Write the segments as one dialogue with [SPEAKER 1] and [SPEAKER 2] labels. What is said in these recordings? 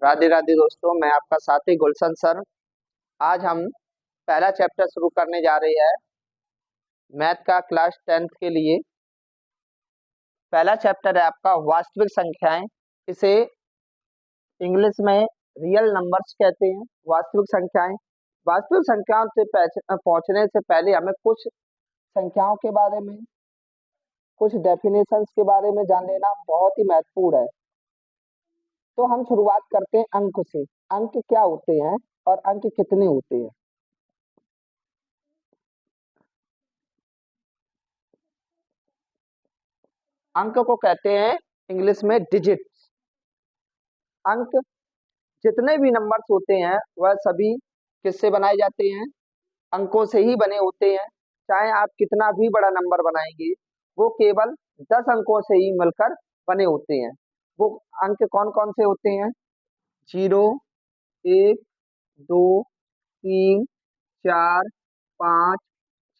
[SPEAKER 1] राधे राधे दोस्तों, मैं आपका साथी गुलशन सर। आज हम पहला चैप्टर शुरू करने जा रहे हैं मैथ का क्लास 10th के लिए। पहला चैप्टर है आपका वास्तविक संख्याएं। इसे इंग्लिश में रियल नंबर्स कहते हैं। वास्तविक संख्याओं से पहुंचने से पहले हमें कुछ संख्याओं के बारे में, कुछ डेफिनेशंस के बारे में जान लेना बहुत ही महत्वपूर्ण है। तो हम शुरुआत करते हैं अंक से। अंक क्या होते हैं और अंक कितने होते हैं? अंक को कहते हैं इंग्लिश में डिजिट्स। अंक जितने भी नंबर्स होते हैं वह सभी किससे बनाए जाते हैं? अंकों से ही बने होते हैं। चाहे आप कितना भी बड़ा नंबर बनाएंगे, वो केवल 10 अंकों से ही मिलकर बने होते हैं। वो अंक कौन कौन से होते हैं? 0, 1, 2, 3, 4, 5,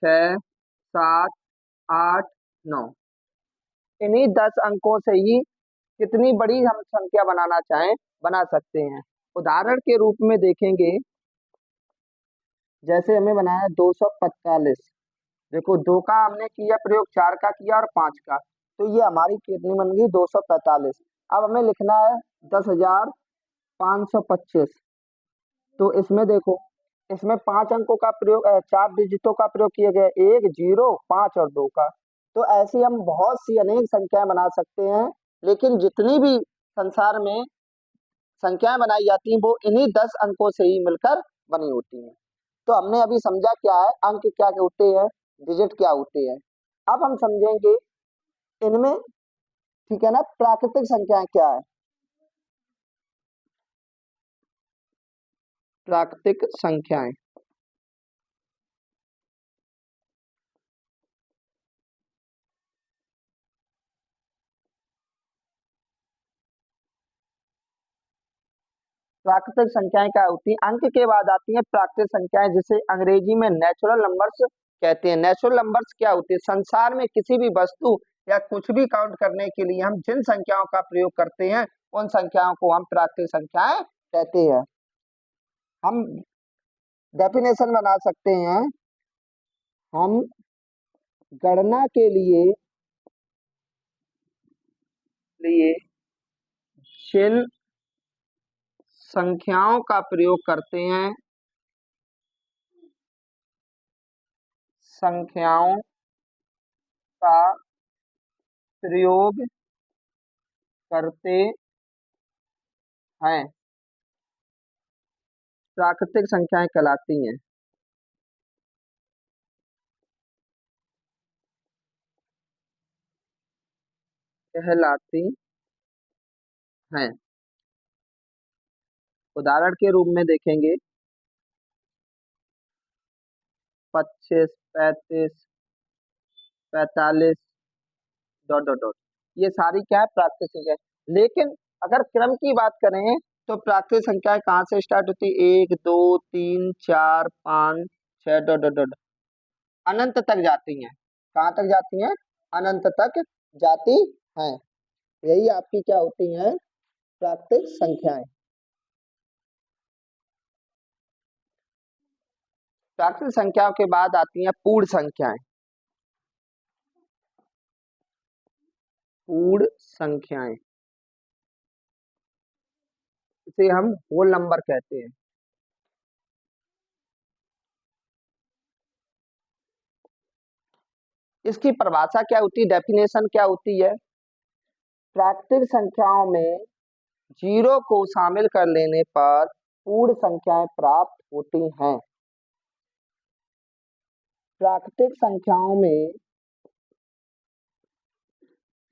[SPEAKER 1] 6, 7, 8, 9। इन्हीं 10 अंकों से ही कितनी बड़ी हम संख्या बनाना चाहें बना सकते हैं। उदाहरण के रूप में देखेंगे, जैसे हमें बनाया 245। देखो, दो का हमने किया प्रयोग, 4 का किया और 5 का, तो ये हमारी कितनी बन गई? 245। अब हमें लिखना है 10,525। तो इसमें देखो, इसमें 5 अंकों का प्रयोग, 4 डिजिटों का प्रयोग किया गया, 1, 0, 5 और 2 का। तो ऐसी हम बहुत सी अनेक संख्याएं बना सकते हैं। लेकिन जितनी भी संसार में संख्याएं बनाई जाती हैं वो इन्हीं 10 अंकों से ही मिलकर बनी होती हैं। तो हमने अभी समझा क्या है अंक, क्या होते हैं, डिजिट क्या होते हैं। अब हम समझेंगे इनमें, ठीक है ना, प्राकृतिक संख्याएं क्या है। प्राकृतिक संख्याएं, प्राकृतिक संख्याएं क्या होती हैं? अंक के बाद आती हैं प्राकृतिक संख्याएं, जिसे अंग्रेजी में नेचुरल नंबर्स कहते हैं। नेचुरल नंबर्स क्या होती है? संसार में किसी भी वस्तु या कुछ भी काउंट करने के लिए हम जिन संख्याओं का प्रयोग करते हैं उन संख्याओं को हम प्राकृतिक संख्याएं कहते हैं। हम डेफिनेशन बना सकते हैं। हम गणना के लिए जिन संख्याओं का प्रयोग करते हैं, संख्याओं का प्रयोग करते हैं, प्राकृतिक संख्याएं कहलाती हैं। कहलाती हैं। उदाहरण के रूप में देखेंगे, 25, 35, 45, डॉट डॉट डॉट, ये सारी क्या है? प्राकृतिक संख्या। लेकिन अगर क्रम की बात करें तो प्राकृतिक संख्याएं कहाँ से स्टार्ट होती है? 1, 2, 3, 4, 5, 6, डॉट डॉट डॉट, अनंत तक जाती हैं। कहाँ तक जाती हैं? अनंत तक जाती हैं। यही आपकी क्या होती हैं? प्राकृतिक संख्याएं। प्राकृतिक संख्याओं के बाद आती हैं पूर्ण संख्याएं। पूर्ण संख्याएं, इसे हम होल नंबर कहते हैं। इसकी परिभाषा क्या होती है? डेफिनेशन क्या होती है? प्राकृतिक संख्याओं में जीरो को शामिल कर लेने पर पूर्ण संख्याएं प्राप्त होती हैं। प्राकृतिक संख्याओं में,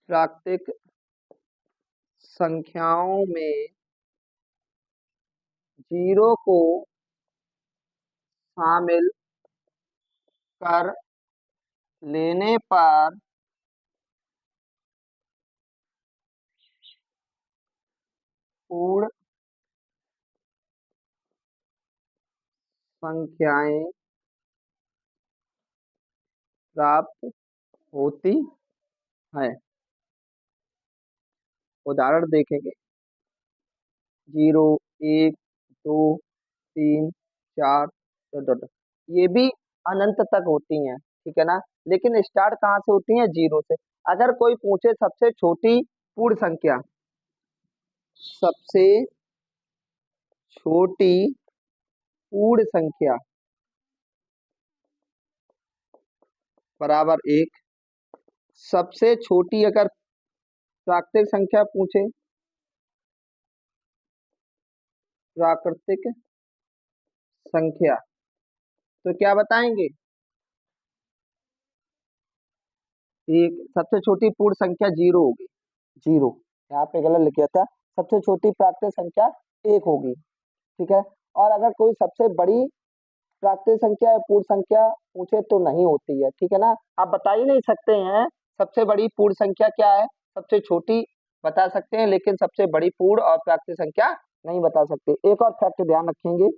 [SPEAKER 1] प्राकृतिक संख्याओं में जीरो को शामिल कर लेने पर पूर्ण संख्याएं प्राप्त होती है। उदाहरण देखेंगे, जीरो, एक, दो, तीन, चार, ये भी अनंत तक होती हैं, ठीक है ना। लेकिन स्टार्ट कहाँ से होती हैं? जीरो से। अगर कोई पूछे सबसे छोटी पूर्ण संख्या, सबसे छोटी पूर्ण संख्या बराबर एक, सबसे छोटी अगर प्राकृतिक संख्या पूछे, प्राकृतिक संख्या, तो क्या बताएंगे? एक। सबसे छोटी पूर्ण संख्या जीरो होगी, जीरो। यहाँ पे गलत लिख दिया था। सबसे छोटी प्राकृतिक संख्या एक होगी, ठीक है। और अगर कोई सबसे बड़ी प्राकृतिक संख्या या पूर्ण संख्या पूछे तो नहीं होती है, ठीक है ना। आप बता ही नहीं सकते हैं सबसे बड़ी पूर्ण संख्या क्या है। सबसे छोटी बता सकते हैं, लेकिन सबसे बड़ी पूर्ण और प्राकृतिक संख्या नहीं बता सकते। एक और फैक्ट ध्यान रखेंगे,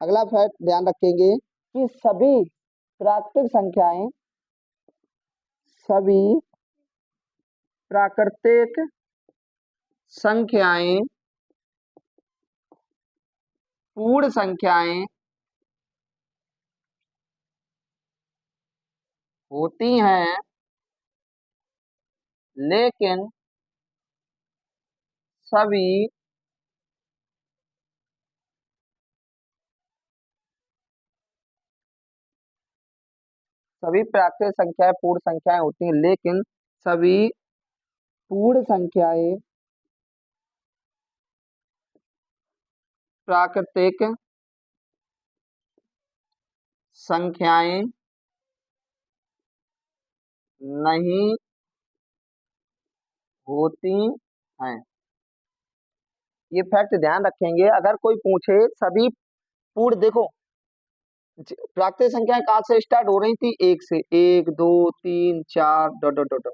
[SPEAKER 1] अगला फैक्ट ध्यान रखेंगे कि सभी प्राकृतिक संख्याएं, सभी प्राकृतिक संख्याएं पूर्ण संख्याएं होती हैं, लेकिन सभी सभी प्राकृतिक संख्याएं पूर्ण संख्याएं होती हैं, लेकिन सभी पूर्ण संख्याएं प्राकृतिक संख्याएं नहीं होती हैं। ये फैक्ट ध्यान रखेंगे। अगर कोई पूछे सभी पूर्ण, देखो प्राकृतिक संख्याएं कहाँ से स्टार्ट हो रही थी? एक से। एक, दो, तीन, चार, डॉट डॉट डॉट।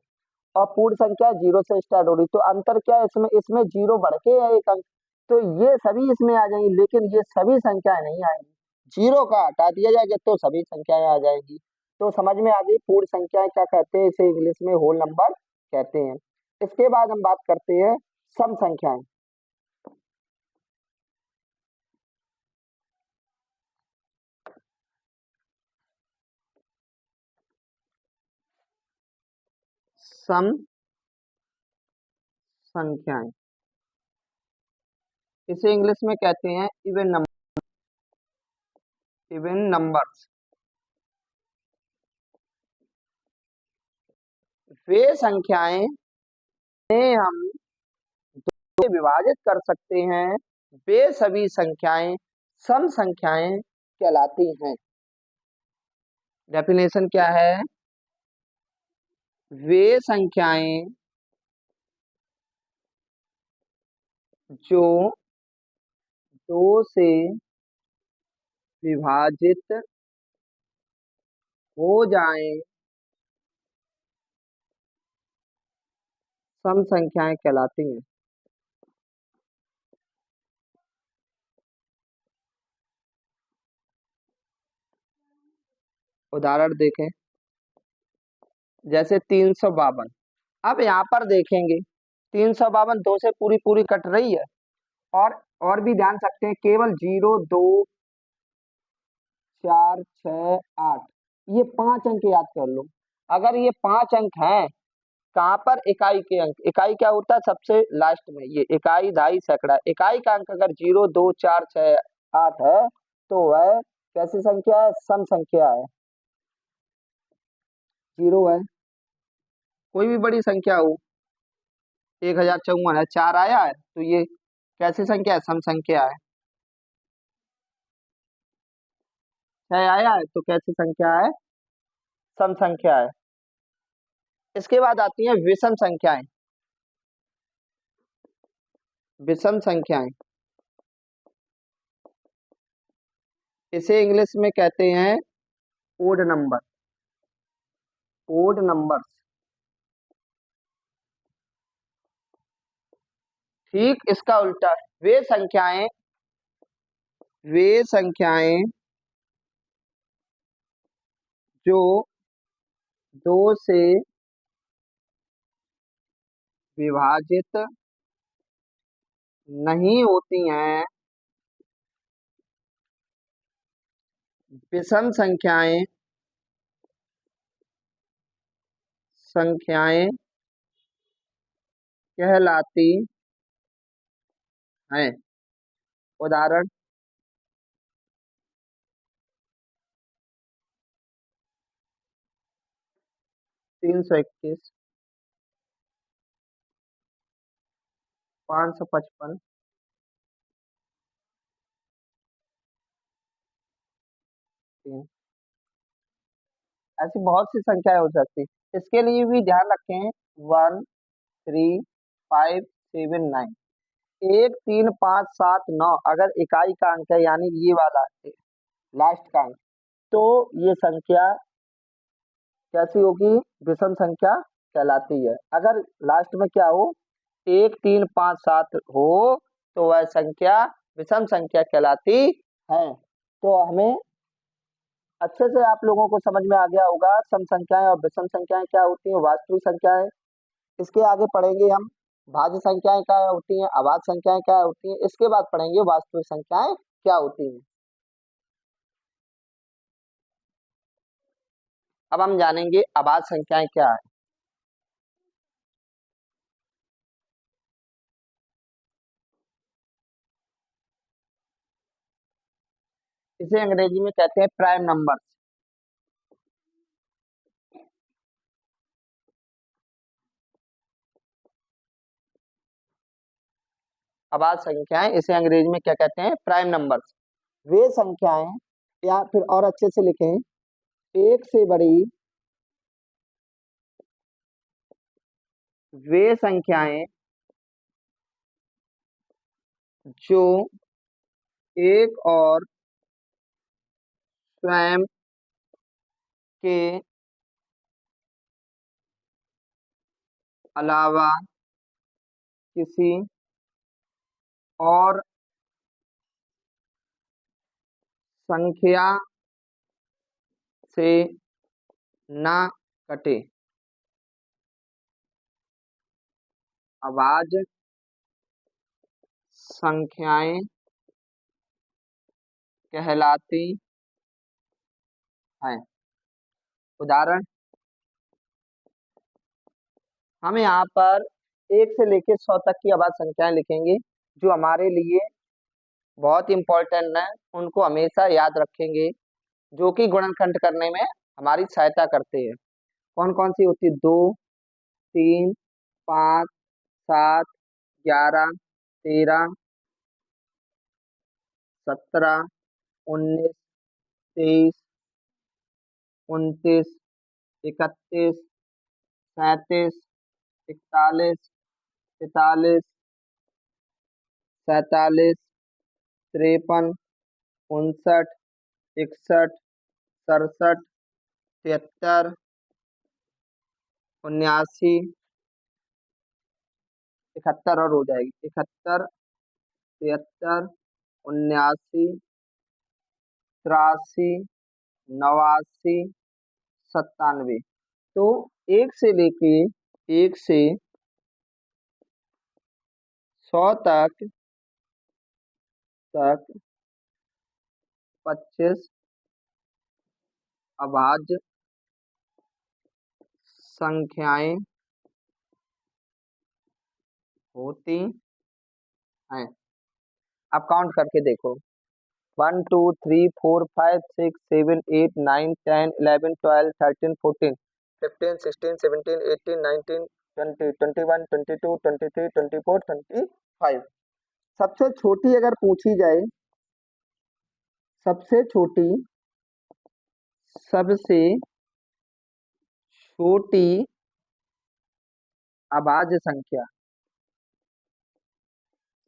[SPEAKER 1] और पूर्ण संख्या जीरो से स्टार्ट हो रही, तो अंतर क्या है इसमें? इसमें जीरो बढ़ के है एक अंक, तो ये सभी इसमें आ जाएंगी, लेकिन ये सभी संख्याएं नहीं आएंगी। जीरो का हटा दिया जाएगा तो सभी संख्याएं आ जाएंगी। तो समझ में आ गई पूर्ण संख्याएं क्या कहते हैं, इसे इंग्लिश में होल नंबर कहते हैं। इसके बाद हम बात करते हैं सम संख्याएं। सम संख्याएं, इसे इंग्लिश में कहते हैं इवन नंबर, इवन नंबर्स। वे संख्याएं जिन्हें हम दो से विभाजित कर सकते हैं, वे सभी संख्याएं सम संख्याएं कहलाती हैं। डेफिनेशन क्या है? वे संख्याएं जो दो से विभाजित हो जाएं, सम संख्याएं कहलाती हैं। उदाहरण देखें, जैसे 352। अब यहाँ पर देखेंगे 352 दो से पूरी पूरी कट रही है। और भी ध्यान सकते हैं, केवल जीरो, दो, चार, छ, आठ, ये पांच अंक याद कर लो। अगर ये पांच अंक हैं, कहाँ पर? इकाई के अंक। इकाई क्या होता है? सबसे लास्ट में। ये इकाई, दहाई, सैकड़ा। इकाई का अंक अगर जीरो, दो, चार, छह, आठ है, तो वह कैसी संख्या है? सम संख्या है। जीरो है, कोई भी बड़ी संख्या हो, 1054 है, चार आया है, तो ये कैसी संख्या है? सम संख्या है। छह आया है तो कैसी संख्या है? सम संख्या है। इसके बाद आती हैं विषम संख्याएं। विषम संख्याएं, इसे इंग्लिश में कहते हैं ओड नंबर, ओड नंबर। ठीक इसका उल्टा है। वे संख्याएं जो दो से विभाजित नहीं होती हैं। विषम संख्याएं संख्याएं कहलाती हैं। उदाहरण, 321, 555। ऐसी बहुत सी संख्याएं हो सकती। इसके लिए भी ध्यान रखें, 1, 3, 5, 7, 9, 1, 3, 5, 7, 9 अगर इकाई का अंक है, यानी ये वाला लास्ट का अंक, तो ये संख्या कैसी होगी? विषम संख्या कहलाती है। अगर लास्ट में क्या हो, 1, 3, 5, 7 हो, तो वह संख्या विषम संख्या कहलाती है। तो हमें अच्छे से आप लोगों को समझ में आ गया होगा सम संख्याएं और विषम संख्याएं क्या होती हैं, वास्तविक संख्याएं। इसके आगे पढ़ेंगे हम भाज्य संख्याएं क्या होती हैं, अभाज्य संख्याएं क्या होती हैं। इसके बाद पढ़ेंगे वास्तविक संख्याएं क्या होती हैं। अब हम जानेंगे अभाज्य संख्याएं क्या है। इसे अंग्रेजी में कहते हैं प्राइम नंबर। अभाज्य संख्याएं इसे अंग्रेजी में क्या कहते हैं? Prime numbers. वे संख्याएं, या फिर और अच्छे से लिखें, एक से बड़ी वे संख्याएं जो एक और स्वयं के अलावा किसी और संख्या से ना कटे। अभाज्य संख्याएं कहलाती हैं। उदाहरण, हम यहाँ पर 1 से लेकर 100 तक की अभाज्य संख्याएं लिखेंगे, जो हमारे लिए बहुत इंपॉर्टेंट है। उनको हमेशा याद रखेंगे, जो कि गुणनखंड करने में हमारी सहायता करते हैं। कौन कौन सी होती है? 2, 3, 5, 7, 11, 13, 17, 19, 23, 29, 31, 37, 41, 43, 47, 53, 59, 61, 67, 73, 79, 71 और हो जाएगी, 71, 73, 79, 83, 89, 97। तो एक से 100 तक 25 अभाज्य संख्याएं होती हैं। अब काउंट करके देखो, 1, 2, 3, 4, 5, 6, 7, 8, 9, 10, 11, 12, 13, 14, 15, 16, 17, 18, 19, 20, 21, 22, 23, 24, 25। सबसे छोटी अगर पूछी जाए, सबसे छोटी सबसे छोटी अभाज्य संख्या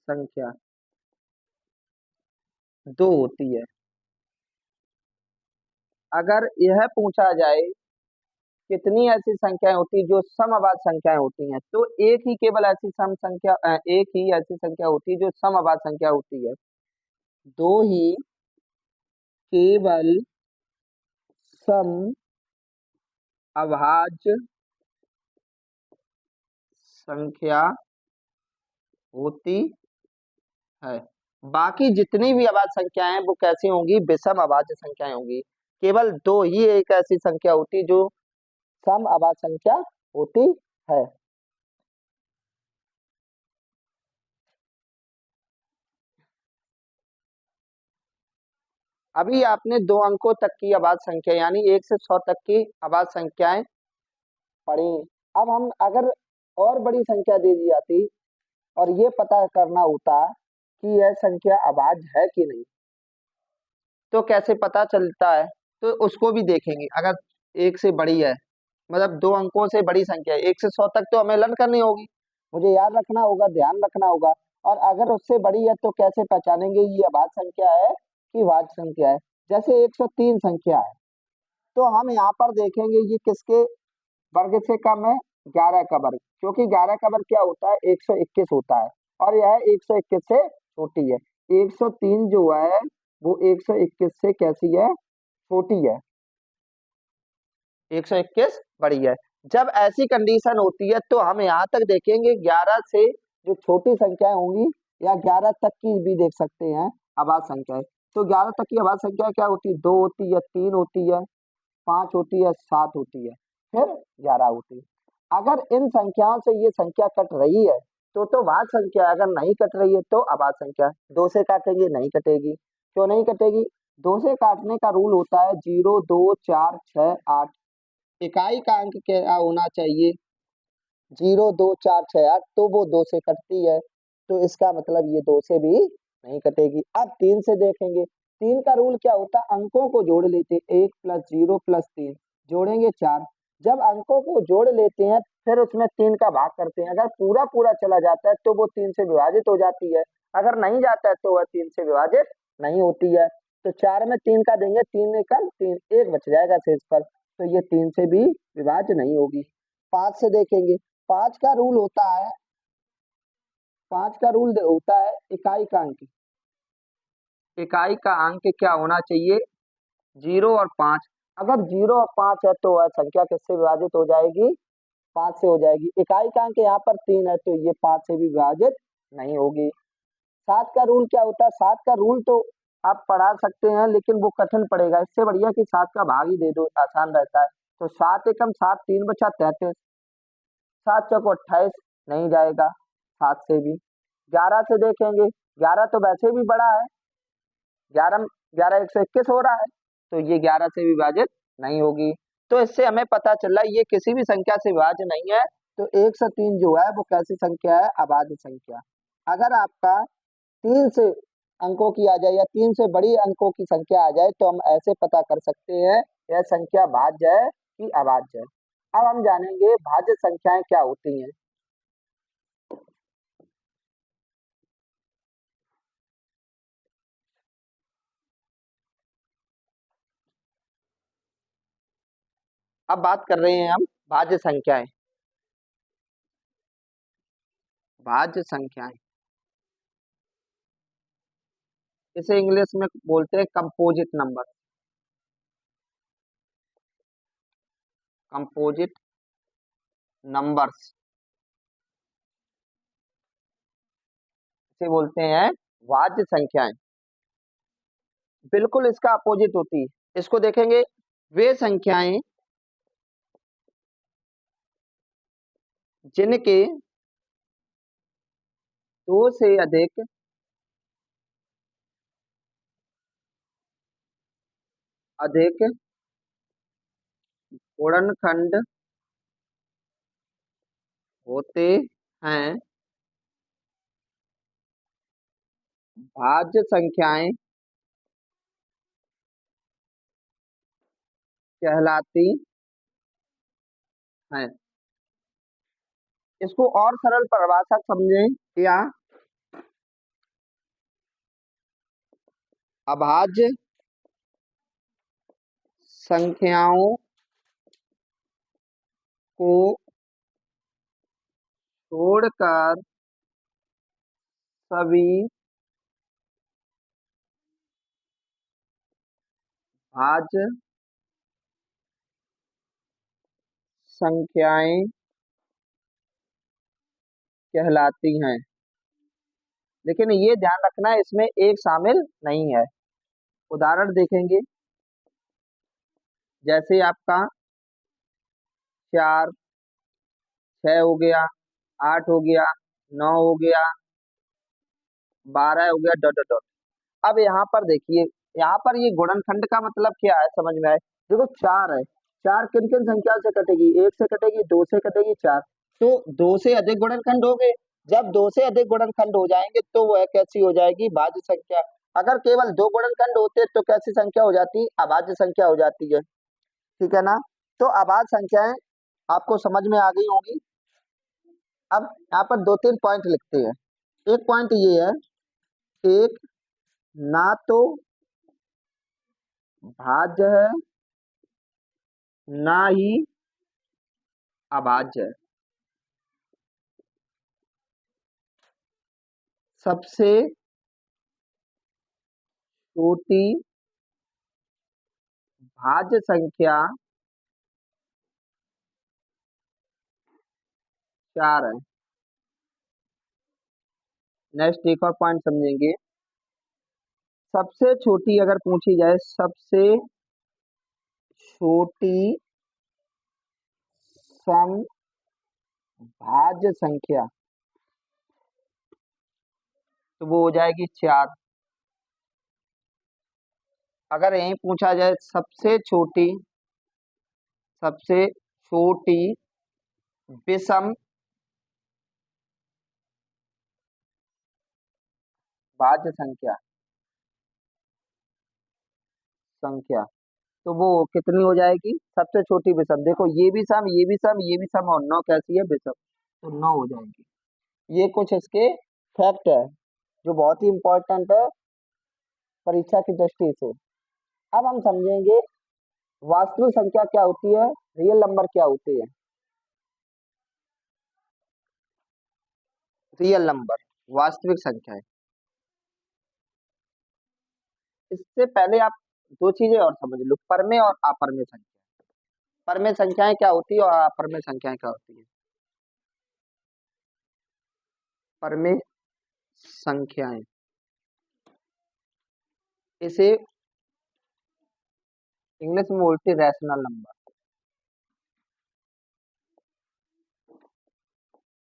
[SPEAKER 1] संख्या 2 होती है। अगर यह पूछा जाए कितनी ऐसी संख्याएं होती जो समअभाज्य संख्याएं होती हैं, तो एक ही ऐसी संख्या होती है जो समअभाज्य संख्या होती है। दो ही केवल सम अभाज्य संख्या होती है। बाकी जितनी भी अभाज्य संख्याएं हैं वो कैसी होंगी, विषम अभाज्य संख्याएं होंगी। केवल दो ही एक ऐसी संख्या होती है जो सम अभाज्य संख्या होती है। अभी आपने 2 अंकों तक की अभाज्य संख्या यानी 1 से 100 तक की अभाज्य संख्याएं पढ़ी। अब हम अगर और बड़ी संख्या दे दी जाती और ये पता करना होता कि यह संख्या अभाज्य है कि नहीं, तो कैसे पता चलता है, तो उसको भी देखेंगे। अगर एक से बड़ी है, मतलब 2 अंकों से बड़ी संख्या है, 1 से 100 तक तो हमें लर्न करनी होगी, मुझे याद रखना होगा, ध्यान रखना होगा। और अगर उससे बड़ी है तो कैसे पहचानेंगे ये अभाज्य संख्या है कि भाज्य संख्या है। जैसे 103 संख्या है, तो हम यहाँ पर देखेंगे ये किसके वर्ग से कम है, 11 का वर्ग, क्योंकि 11 का वर्ग क्या होता है, 121 होता है, और यह 121 से छोटी है। 103 जो है वो 121 से कैसी है, छोटी है, 121 बड़ी है। जब ऐसी कंडीशन होती है तो हम यहाँ तक देखेंगे 11 से जो छोटी संख्याएं होंगी, या 11 तक की भी देख सकते हैं अभाज्य संख्याएं। तो 11 तक की अभाज्य संख्या क्या होती है, 2 होती है, 3 होती है, 5 होती है, 7 होती है, फिर 11 होती है। अगर इन संख्याओं से ये संख्या कट रही है तो भाज्य संख्या है। अगर नहीं कट रही है तो अभाज्य संख्या है। 2 से काटेंगे, नहीं कटेगी। क्यों नहीं कटेगी, 2 से काटने का रूल होता है 0, 2, 4, 6, 8। इकाई का अंक क्या होना चाहिए, 0, 2, 4, 6, 8, तो वो 2 से कटती है, तो इसका मतलब ये 2 से भी नहीं कटेगी। अब 3 से देखेंगे, 3 का रूल क्या होता है, अंकों को जोड़ लेते, 1 + 0 + 3, जोड़ेंगे 4। जब अंकों को जोड़ लेते हैं फिर उसमें 3 का भाग करते हैं, अगर पूरा पूरा चला जाता है तो वो 3 से विभाजित हो जाती है, अगर नहीं जाता है तो वह 3 से विभाजित नहीं होती है। तो 4 में 3 का देंगे, 3 एकम 3, 1 बच जाएगा शेष पर, तो ये 3 से भी विभाज्य नहीं होगी। 5 से देखेंगे, 5 का रूल होता है, 5 का रूल होता है इकाई का अंक, इकाई का अंक क्या होना चाहिए, 0 और 5। अगर 0 और 5 है तो वह संख्या किससे विभाजित हो जाएगी, 5 से हो जाएगी। इकाई का अंक यहाँ पर 3 है तो ये 5 से भी विभाजित नहीं होगी। 7 का रूल क्या होता है, 7 का रूल तो आप पढ़ा सकते हैं लेकिन वो कठिन पड़ेगा, इससे बढ़िया कि 7 का भाग ही दे दो, आसान रहता है। तो 7 एकम 7, 3 बचा 33, 7 × 4 = 28, नहीं जाएगा 7 से भी। 11 से देखेंगे, 11 तो वैसे भी बड़ा है, 11 11 121 हो रहा है, तो ये 11 से विभाजित नहीं होगी। तो इससे हमें पता चला ये किसी भी संख्या से विभाज्य नहीं है। तो 103 जो है वो कैसी संख्या है, अभाज्य संख्या। अगर आपका 3 से अंकों की आ जाए या 3 से बड़ी अंकों की संख्या आ जाए तो हम ऐसे पता कर सकते हैं यह संख्या भाज्य है कि अभाज्य है। अब हम जानेंगे भाज्य संख्याएं क्या होती हैं। अब बात कर रहे हैं हम भाज्य संख्याएं। भाज्य संख्याएं इसे इंग्लिश में बोलते हैं कंपोजिट नंबर, कंपोजिट नंबर्स इसे बोलते हैं भाज्य संख्याएं। बिल्कुल इसका अपोजिट होती है। इसको देखेंगे, वे संख्याएं जिनके दो से अधिक अधिक गुणनखंड होते हैं, भाज्य संख्याएं कहलाती हैं। इसको और सरल परिभाषा समझें, या अभाज्य संख्याओं को छोड़कर सभी भाज्य संख्याएं कहलाती हैं। लेकिन ये ध्यान रखना है इसमें एक शामिल नहीं है। उदाहरण देखेंगे, जैसे आपका 4, 6 हो गया, 8 हो गया, 9 हो गया, 12 हो गया, डॉट डॉट डॉट। अब यहाँ पर देखिए, यहाँ पर ये गुणनखंड का मतलब क्या है समझ में आए। देखो 4 है, 4 किन किन संख्या से कटेगी, 1 से कटेगी, 2 से कटेगी, 4। तो 2 से अधिक गुणनखंड हो गए। जब 2 से अधिक गुणनखंड हो जाएंगे तो वह कैसी हो जाएगी, भाज्य संख्या। अगर केवल 2 गुणनखंड होते तो कैसी संख्या हो जाती, अभाज्य संख्या हो जाती है। ठीक है ना। तो अभाज्य संख्याएं आपको समझ में आ गई होगी। अब यहाँ पर 2-3 पॉइंट लिखते हैं। एक पॉइंट ये है, एक, ना तो भाज्य है ना ही अभाज्य है। सबसे छोटी भाज्य संख्या 4 है। नेक्स्ट एक और पॉइंट समझेंगे। सबसे छोटी अगर पूछी जाए, सबसे छोटी सम भाज्य संख्या, तो वो हो जाएगी 4। अगर यही पूछा जाए सबसे छोटी विषम भाज्य संख्या, तो वो कितनी हो जाएगी, सबसे छोटी विषम। देखो ये भी सम, ये भी सम, ये भी सम, और 9 कैसी है, विषम, तो 9 हो जाएगी। ये कुछ इसके फैक्ट है जो बहुत ही इंपॉर्टेंट है परीक्षा की दृष्टि से। अब हम समझेंगे वास्तविक संख्या क्या होती है, रियल नंबर क्या होते हैं। रियल नंबर, वास्तविक संख्या है। इससे पहले आप दो चीजें और समझ लो, परमेय और अपरमेय संख्या। परमेय संख्याएं क्या होती है और अपरमेय संख्याएं क्या होती है। परमेय संख्याएं, इसे इंग्लिश में बोलते रैशनल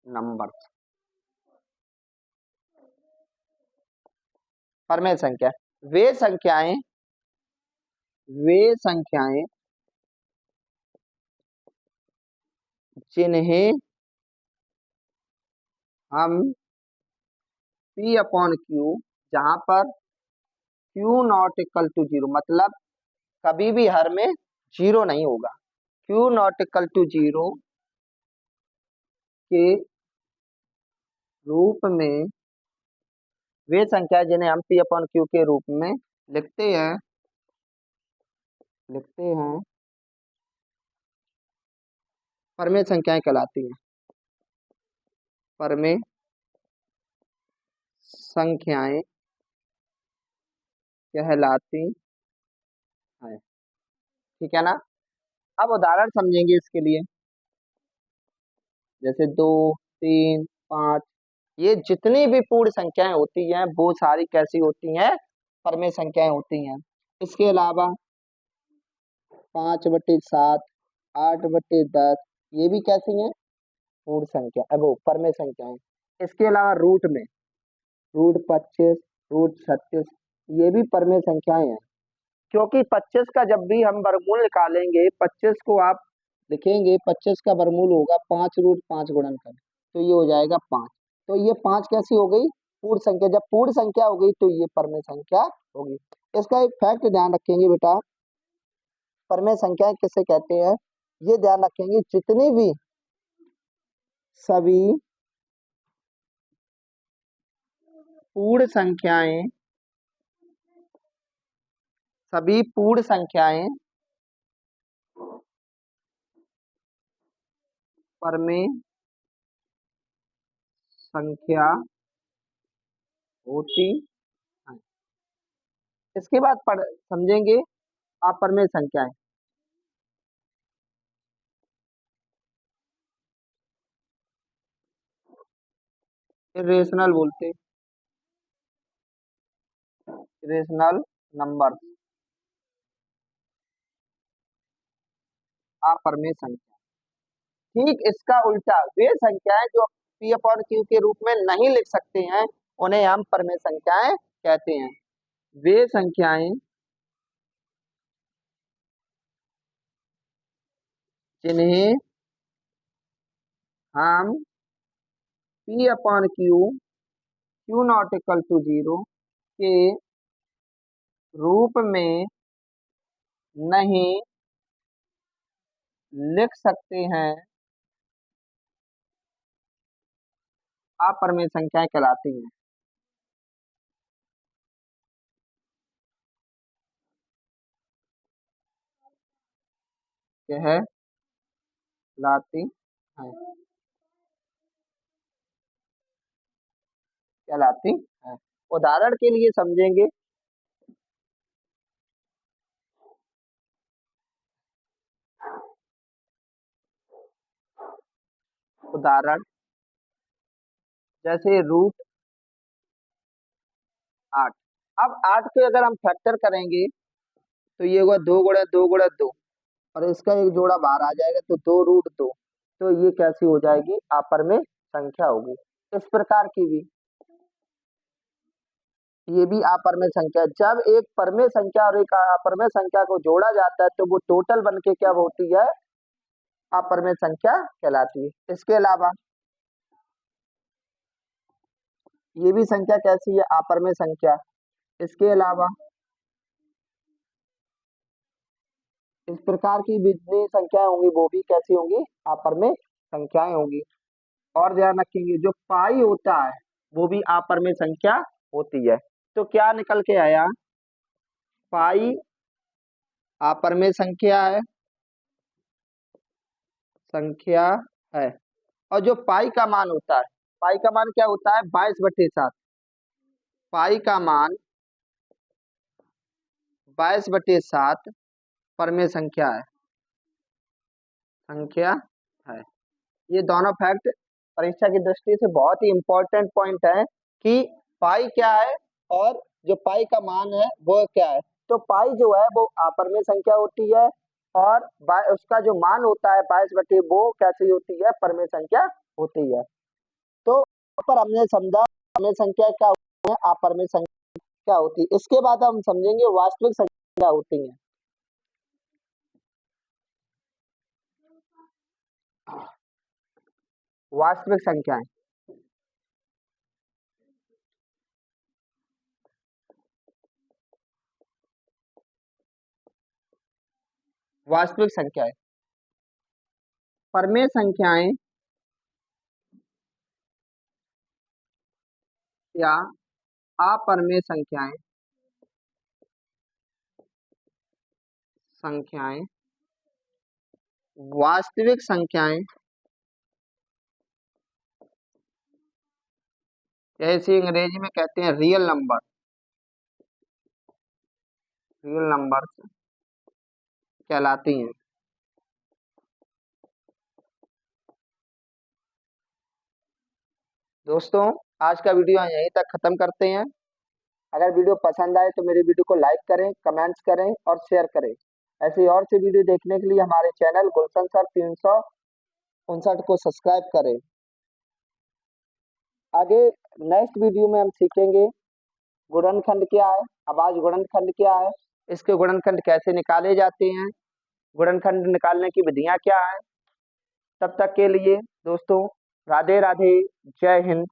[SPEAKER 1] नंबर। परमेय संख्या वे संख्याएं वे संख्याएं जिन्हें हम P अपॉन क्यू, जहां पर Q not equal to zero, मतलब कभी भी हर में जीरो नहीं होगा। Q not equal to zero के रूप में, वे संख्या जिन्हें हम P अपॉन क्यू के रूप में लिखते हैं लिखते हैं परमेय संख्याएं कहलाती हैं। परमेय संख्याएं कहलाती हैं। ठीक है ना। अब उदाहरण समझेंगे इसके लिए, जैसे 2, 3, 5, ये जितनी भी पूर्ण संख्याएं होती हैं वो सारी कैसी होती हैं, परमेय संख्याएं होती हैं। इसके अलावा 5/7, 8/10, ये भी कैसी हैं, पूर्ण संख्या, अब वो परमेय संख्याएं। इसके अलावा रूट 25, रूट 36, ये भी परमेय संख्याएं हैं। क्योंकि 25 का जब भी हम वर्गमूल निकालेंगे, 25 को आप लिखेंगे, 25 का वर्गमूल होगा 5√5 गुणनखंड, तो ये हो जाएगा 5। तो ये 5 कैसी हो गई, पूर्ण संख्या। जब पूर्ण संख्या हो गई तो ये परमेय संख्या होगी। इसका एक फैक्ट ध्यान रखेंगे बेटा, परमेय संख्याएं किसे कहते हैं, ये ध्यान रखेंगे, जितनी भी सभी पूर्ण संख्याएं सभी पूर्ण संख्याएं परमेय संख्या होती हैं। इसके बाद पढ़ समझेंगे अपरमेय संख्याएं। इरेशनल बोलते, रेशनल नंबर, अपरिमेय संख्या। ठीक इसका उल्टा वे संख्याएं जो पी अपॉन क्यू के रूप में नहीं लिख सकते हैं उन्हें हम परिमेय संख्याएं कहते हैं। वे संख्याएं जिन्हें हम P upon Q, Q not equal to 0 के रूप में नहीं लिख सकते हैं, अपरिमेय संख्याएं कहलाती हैं। कहलाती हैं, कहलाती हैं। उदाहरण के लिए समझेंगे, उदाहरण जैसे √8। अब 8 के अगर हम फैक्टर करेंगे तो ये हुआ 2 × 2 × 2 और इसका एक जोड़ा बाहर आ जाएगा तो 2√2। तो ये कैसी हो जाएगी, अपरिमेय संख्या होगी। इस प्रकार की भी ये भी अपरिमेय संख्या। जब एक परिमेय संख्या और एक अपरिमेय संख्या को जोड़ा जाता है तो वो टोटल बन के क्या होती है, अपरिमेय संख्या कहलाती है। इसके अलावा ये भी संख्या कैसी है, अपरिमेय संख्या। इसके अलावा इस प्रकार की जितनी संख्याएं होंगी वो भी कैसी होंगी, अपरिमेय संख्याएं होंगी। और ध्यान रखेंगे जो पाई होता है वो भी अपरिमेय संख्या होती है। तो क्या निकल के आया, पाई अपरिमेय संख्या है, संख्या है। और जो पाई का मान होता है, पाई का मान क्या होता है, 22/7। पाई का मान 22/7 परिमेय संख्या है, संख्या है। ये दोनों फैक्ट परीक्षा की दृष्टि से बहुत ही इंपॉर्टेंट पॉइंट है कि पाई क्या है और जो पाई का मान है वो क्या है। तो पाई जो है वो अपरिमेय संख्या होती है और उसका जो मान होता है 22 वो कैसी होती है, परिमेय संख्या होती है। तो पर हमने समझा परिमेय संख्या क्या होती है, अपरिमेय संख्या क्या होती है। इसके बाद हम समझेंगे वास्तविक संख्या क्या होती है। वास्तविक संख्याएं, वास्तविक संख्याएं, परिमेय संख्याएं या अपरिमेय संख्याएं, संख्याएं वास्तविक संख्याएं जैसे अंग्रेजी में कहते हैं रियल नंबर, रियल नंबर कहलाती हैं। दोस्तों आज का वीडियो यहीं तक खत्म करते हैं। अगर वीडियो पसंद आए तो मेरे वीडियो को लाइक करें, कमेंट्स करें और शेयर करें। ऐसी और सी वीडियो देखने के लिए हमारे चैनल गुलशन सर 359 को सब्सक्राइब करें। आगे नेक्स्ट वीडियो में हम सीखेंगे गुणनखंड क्या है, अभाज्य गुणनखंड क्या है, इसके गुणनखंड कैसे निकाले जाते हैं, गुणनखंड निकालने की विधियां क्या हैं। तब तक के लिए दोस्तों राधे राधे, जय हिंद।